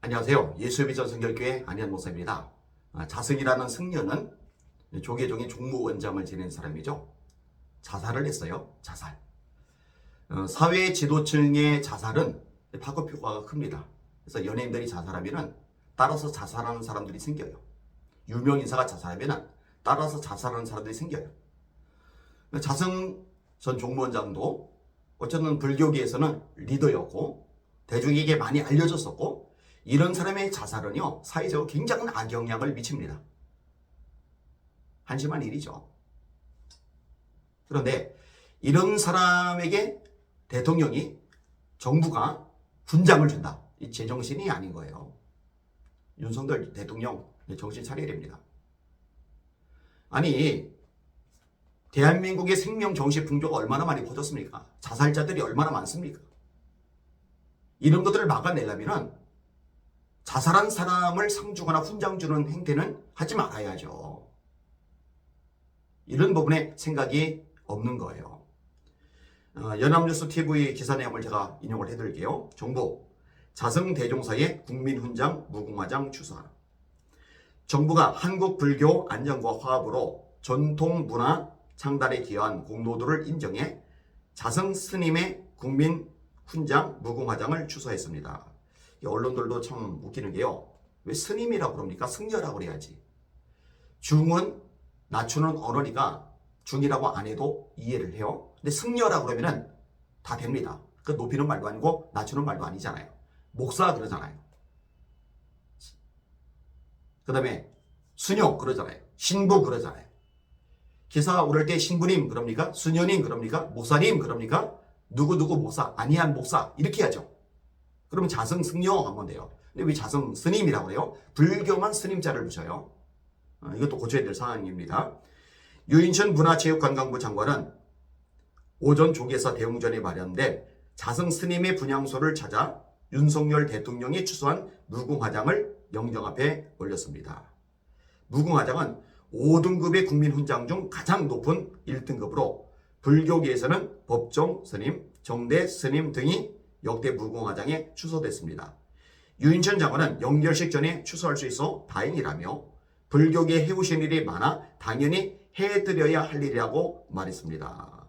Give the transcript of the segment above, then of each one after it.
안녕하세요. 예수비전 성결교회 안희한 목사입니다. 자승이라는 승려는 조계종의 종무원장을 지낸 사람이죠. 자살을 했어요. 자살. 사회 지도층의 자살은 파급효과가 큽니다. 그래서 연예인들이 자살하면 따라서 자살하는 사람들이 생겨요. 유명인사가 자살하면 따라서 자살하는 사람들이 생겨요. 자승 전 종무원장도 어쨌든 불교계에서는 리더였고 대중에게 많이 알려졌었고 이런 사람의 자살은요 사회적으로 굉장한 악영향을 미칩니다. 한심한 일이죠. 그런데 이런 사람에게 대통령이 정부가 훈장을 준다. 이 제정신이 아닌 거예요. 윤석열 대통령 정신 차려야 됩니다. 아니 대한민국의 생명 정시 풍조가 얼마나 많이 퍼졌습니까? 자살자들이 얼마나 많습니까? 이런 것들을 막아내려면 자살한 사람을 상 주거나 훈장 주는 행태는 하지 말아야죠. 이런 부분에 생각이 없는 거예요. 연합뉴스 TV 기사 내용을 제가 인용을 해드릴게요. 정부, 자승 대종사의 국민훈장 무궁화장 추서. 정부가 한국불교 안전과 화합으로 전통문화 창달에 기여한 공로도를 인정해 자승 스님의 국민훈장 무궁화장을 추서했습니다. 언론들도 참 웃기는 게요. 왜 스님이라고 그럽니까? 승려라고 그래야지. 중은 낮추는 언어니까 중이라고 안 해도 이해를 해요. 근데 승려라고 그러면은 다 됩니다. 그 높이는 말도 아니고 낮추는 말도 아니잖아요. 목사 그러잖아요. 그 다음에 수녀 그러잖아요. 신부 그러잖아요. 기사 오를 때 신부님 그럽니까? 수녀님 그럽니까? 목사님 그럽니까? 누구누구 목사, 안희한 목사 이렇게 하죠. 그러면 자승 승려 하면 돼요. 근데 왜 자승 스님이라고 해요? 불교만 스님자를 붙여요. 이것도 고쳐야 될 상황입니다. 유인천 문화체육관광부 장관은 오전 조계사 대웅전에 마련된 자승 스님의 분향소를 찾아 윤석열 대통령이 추수한 무궁화장을 영정 앞에 올렸습니다. 무궁화장은 5등급의 국민훈장 중 가장 높은 1등급으로 불교계에서는 법정 스님, 정대 스님 등이 역대 무궁화장에 추서됐습니다. 유인천 장관은 영결식 전에 추서할 수 있어 다행이라며 불교계 해오신 일이 많아 당연히 해드려야 할 일이라고 말했습니다.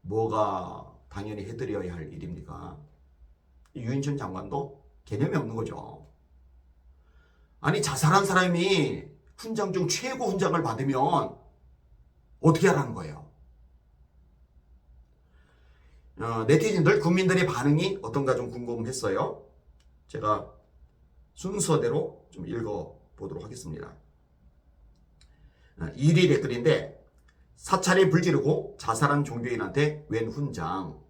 뭐가 당연히 해드려야 할 일입니까? 유인천 장관도 개념이 없는 거죠. 아니 자살한 사람이 훈장 중 최고 훈장을 받으면 어떻게 하라는 거예요? 네티즌들, 국민들의 반응이 어떤가 좀 궁금했어요. 제가 순서대로 좀 읽어보도록 하겠습니다. 1위 댓글인데 사찰에 불지르고 자살한 종교인한테 웬 훈장,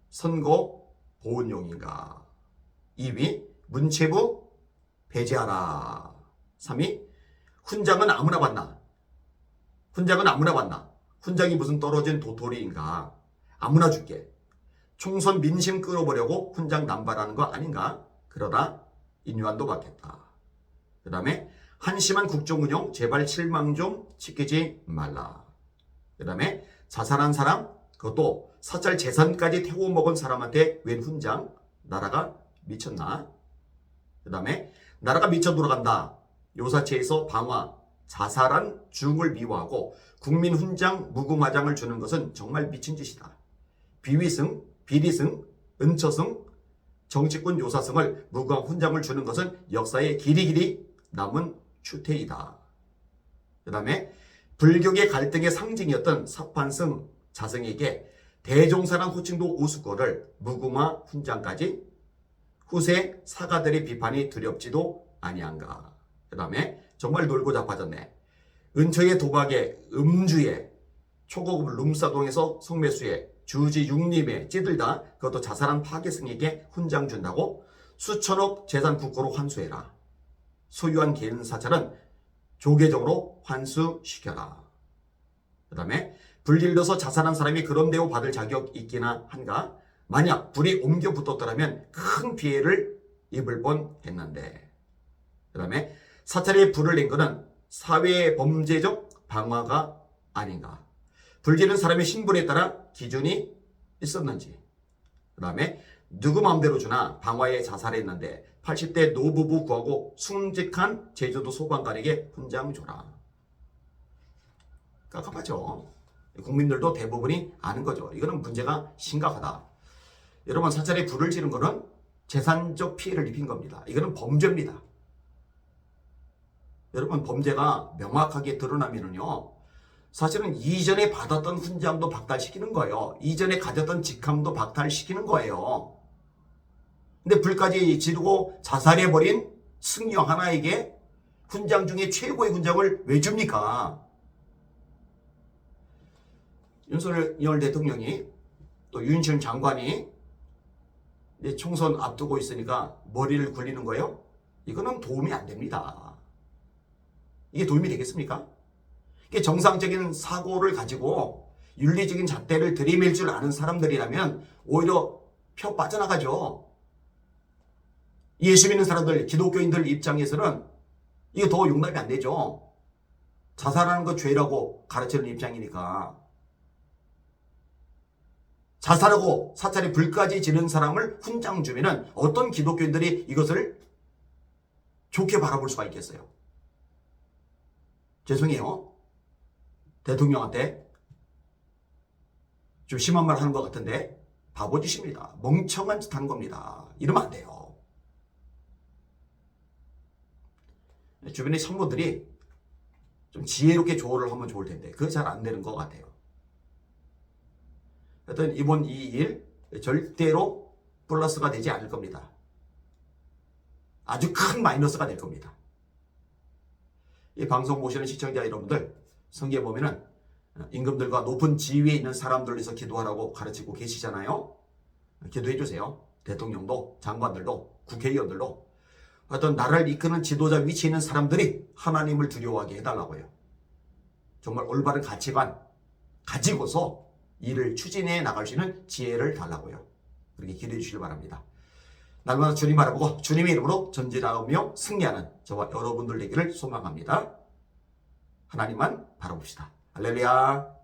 선거 보훈용인가. 2위 문체부 배제하라. 3위 훈장은 아무나 받나. 훈장은 아무나 받나. 훈장이 무슨 떨어진 도토리인가. 아무나 줄게. 총선 민심 끌어보려고 훈장 남발하는 거 아닌가? 그러다 인유한도 받겠다. 그 다음에 한심한 국정운영 제발 실망 좀 시키지 말라. 그 다음에 자살한 사람 그것도 사찰 재산까지 태워먹은 사람한테 웬 훈장? 나라가 미쳤나? 그 다음에 나라가 미쳐 돌아간다. 요사체에서 방화, 자살한 중을 미워하고 국민훈장 무궁화장을 주는 것은 정말 미친 짓이다. 비위승, 비리승, 은처승, 정치권 요사승을 무궁화 훈장을 주는 것은 역사에 길이길이 남은 추태이다. 그 다음에 불교계 갈등의 상징이었던 사판승 자승에게 대종사란 호칭도 우습고를 무궁화 훈장까지 후세 사가들의 비판이 두렵지도 아니한가. 그 다음에 정말 놀고 자빠졌네. 은처의 도박에 음주에 초고급 룸사동에서 성매수에 주지 육림에 찌들다 그것도 자살한 파괴승에게 훈장 준다고 수천억 재산 국고로 환수해라. 소유한 개인 사찰은 조계적으로 환수시켜라. 그 다음에 불길러서 자살한 사람이 그런 대우 받을 자격 있기나 한가? 만약 불이 옮겨 붙었더라면 큰 피해를 입을 뻔했는데. 그 다음에 사찰에 불을 낸 것은 사회 범죄적 방화가 아닌가? 불 지른 사람의 신분에 따라 기준이 있었는지. 그 다음에 누구 마음대로 주나 방화에 자살했는데 80대 노부부 구하고 순직한 제주도 소방관에게 훈장 줘라. 깝깝하죠. 국민들도 대부분이 아는 거죠. 이거는 문제가 심각하다. 여러분, 사찰에 불을 지른 거는 재산적 피해를 입힌 겁니다. 이거는 범죄입니다. 여러분, 범죄가 명확하게 드러나면은요, 사실은 이전에 받았던 훈장도 박탈시키는 거예요. 이전에 가졌던 직함도 박탈시키는 거예요. 근데 불까지 지르고 자살해버린 승려 하나에게 훈장 중에 최고의 훈장을 왜 줍니까? 윤석열 대통령이 또 윤시현 장관이 이제 총선 앞두고 있으니까 머리를 굴리는 거예요? 이거는 도움이 안 됩니다. 이게 도움이 되겠습니까? 이게 정상적인 사고를 가지고 윤리적인 잣대를 들이밀 줄 아는 사람들이라면 오히려 펴 빠져나가죠. 예수 믿는 사람들, 기독교인들 입장에서는 이게 더 용납이 안 되죠. 자살하는 거 죄라고 가르치는 입장이니까. 자살하고 사찰에 불까지 지는 사람을 훈장 주면은 어떤 기독교인들이 이것을 좋게 바라볼 수가 있겠어요? 죄송해요. 대통령한테 좀 심한 말 하는 것 같은데 바보짓입니다. 멍청한 짓 하는 겁니다. 이러면 안 돼요. 주변의 성도들이 좀 지혜롭게 조언을 하면 좋을 텐데 그거 잘 안 되는 것 같아요. 하여튼 이번 이 일 절대로 플러스가 되지 않을 겁니다. 아주 큰 마이너스가 될 겁니다. 이 방송 보시는 시청자 여러분들, 성경에 보면은 임금들과 높은 지위에 있는 사람들을 위해서 기도하라고 가르치고 계시잖아요. 기도해 주세요. 대통령도, 장관들도, 국회의원들도, 어떤 나라를 이끄는 지도자 위치에 있는 사람들이 하나님을 두려워하게 해달라고요. 정말 올바른 가치관 가지고서 일을 추진해 나갈 수 있는 지혜를 달라고요. 그렇게 기도해 주시길 바랍니다. 날마다 주님 바라보고 주님의 이름으로 전진하며 승리하는 저와 여러분들 되기를 소망합니다. 하나님만 바라봅시다. 할렐루야.